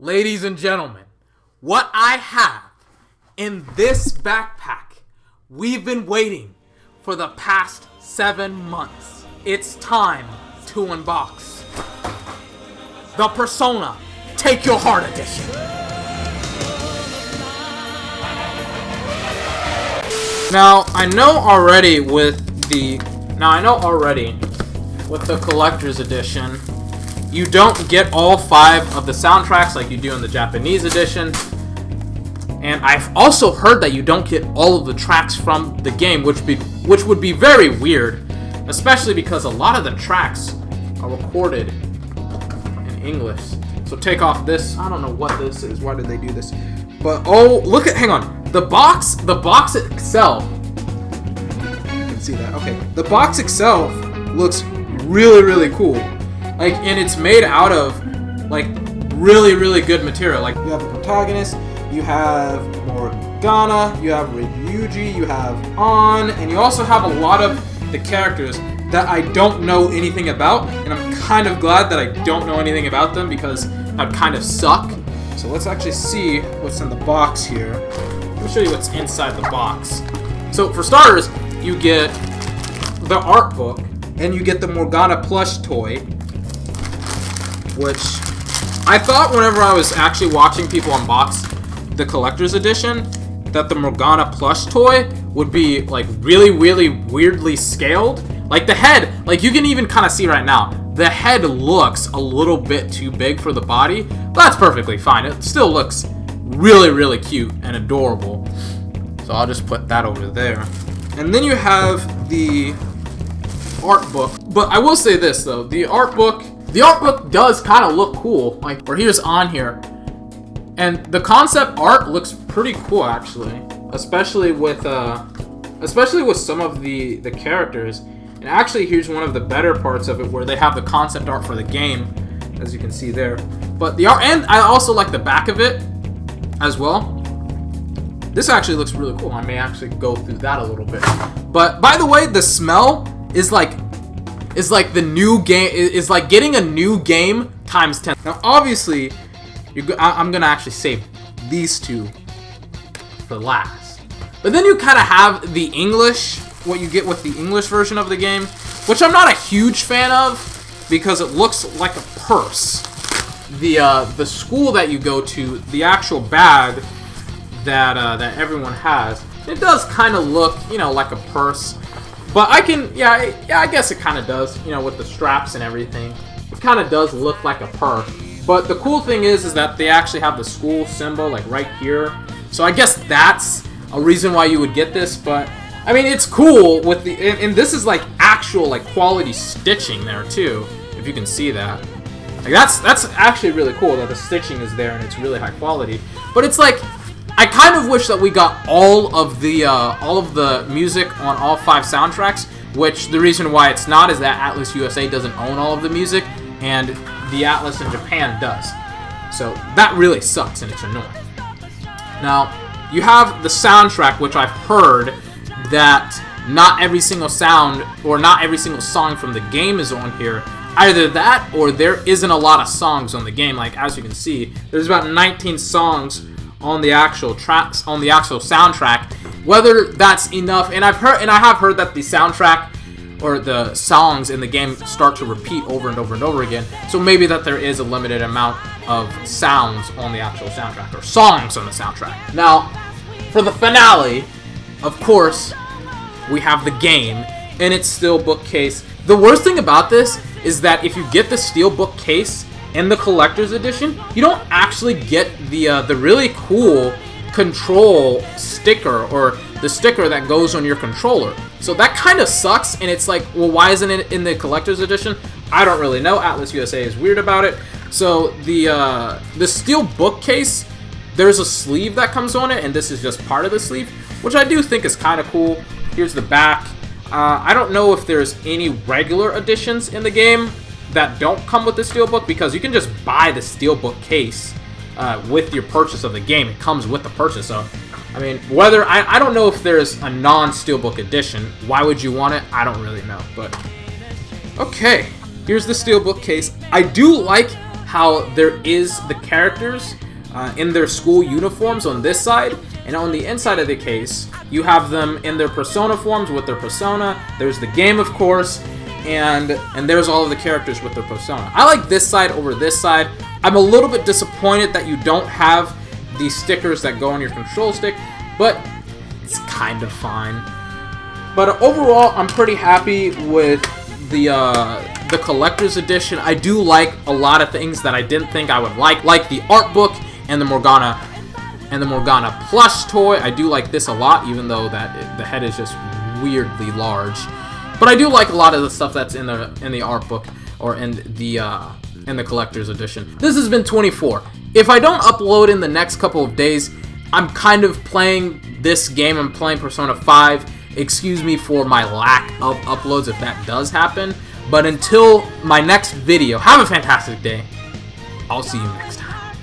Ladies and gentlemen, what I have in this backpack, we've been waiting for the past 7 months. It's time to unbox the Persona Take Your Heart Edition. Now, I know already with the collector's edition, you don't get all 5 of the soundtracks like you do in the Japanese edition. And I've also heard that you don't get all of the tracks from the game, which would be very weird, especially because a lot of the tracks are recorded in English. So take off this. I don't know what this is. Why did they do this? But oh, hang on. The box itself. You can see that. Okay. The box itself looks really, really cool. And it's made out of really, really good material. Like, you have the protagonist, you have Morgana, you have Ryuji, you have An, and you also have a lot of the characters that I don't know anything about, and I'm kind of glad that I don't know anything about them because that would kind of suck. So let's actually see what's in the box here. Let me show you what's inside the box. So for starters, you get the art book, and you get the Morgana plush toy, which I thought whenever I was actually watching people unbox the collector's edition that the Morgana plush toy would be really, really weirdly scaled. Like the head, you can even kind of see right now, the head looks a little bit too big for the body, but that's perfectly fine. It still looks really, really cute and adorable. So I'll just put that over there. And then you have the art book. But I will say this though, the art book does kind of look cool. Where here's on here. And the concept art looks pretty cool actually. Especially with some of the characters. And actually here's one of the better parts of it where they have the concept art for the game, as you can see there. But the art, and I also like the back of it as well. This actually looks really cool. I may actually go through that a little bit. But by the way, the smell is like the new game, is like getting a new game times 10. Now obviously, I'm gonna actually save these two for last. But then you kind of have the English, what you get with the English version of the game, which I'm not a huge fan of because it looks like a purse. The school that you go to, the actual bag that everyone has, it does kind of look, like a purse. But I guess it kind of does, with the straps and everything. It kind of does look like a purse. But the cool thing is that they actually have the school symbol, right here. So I guess that's a reason why you would get this. But, I mean, it's cool with the... And this is, actual, quality stitching there, too. If you can see that. That's actually really cool that the stitching is there and it's really high quality. But it's I kind of wish that we got all of the music on all 5 soundtracks, which the reason why it's not is that Atlus USA doesn't own all of the music, and the Atlus in Japan does. So that really sucks and it's annoying. Now, you have the soundtrack, which I've heard that not every single sound or not every single song from the game is on here. Either that or there isn't a lot of songs on the game. As you can see, there's about 19 songs on the actual tracks, on the actual soundtrack. Whether that's enough, and I have heard that the soundtrack or the songs in the game start to repeat over and over and over again. So maybe that there is a limited amount of sounds on the actual soundtrack or songs on the soundtrack. Now, for the finale, of course, we have the game in its steelbook case. The worst thing about this is that if you get the steelbook case in the collector's edition, you don't actually get the really cool control sticker or the sticker that goes on your controller. So that kind of sucks, and it's well, why isn't it in the collector's edition? I don't really know. Atlus USA is weird about it. So the steel bookcase, there's a sleeve that comes on it, and this is just part of the sleeve, which I do think is kind of cool. Here's the back. I don't know if there's any regular editions in the game that don't come with the steelbook, because you can just buy the steelbook case with your purchase of the game. It comes with the purchase. So, I mean, I don't know if there's a non-steelbook edition. Why would you want it? I don't really know. But okay, here's the steelbook case. I do like how there is the characters in their school uniforms on this side, and on the inside of the case, you have them in their Persona forms with their Persona. There's the game, of course, and there's all of the characters with their Persona. I like this side over this side. I'm a little bit disappointed that you don't have these stickers that go on your control stick, but it's kind of fine. But overall, I'm pretty happy with the collector's edition. I do like a lot of things that I didn't think I would like the art book and the Morgana plush toy. I do like this a lot, even though the head is just weirdly large. But I do like a lot of the stuff that's in the art book or in the collector's edition. This has been 24. If I don't upload in the next couple of days, I'm kind of playing this game. I'm playing Persona 5. Excuse me for my lack of uploads if that does happen. But until my next video, have a fantastic day. I'll see you next time.